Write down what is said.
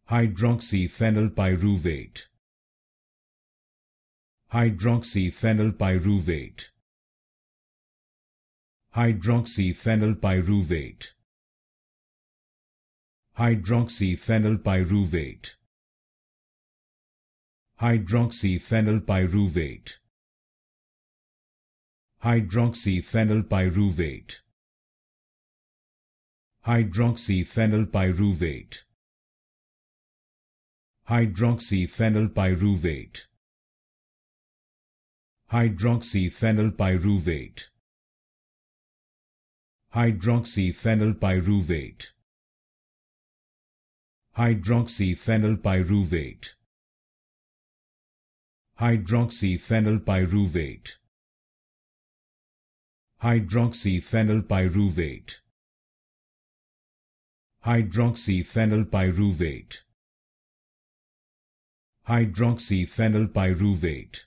Hydroxyphenylpyruvate. Hydroxyphenylpyruvate. Hydroxyphenylpyruvate. Hydroxyphenylpyruvate. Hydroxyphenylpyruvate. Hydroxyphenylpyruvate. Hydroxyphenylpyruvate. Hydroxyphenylpyruvate. Hydroxyphenylpyruvate. Hydroxyphenylpyruvate. Hydroxyphenylpyruvate. Hydroxyphenylpyruvate. Hydroxyphenylpyruvate. Hydroxyphenylpyruvate. Hydroxyphenylpyruvate.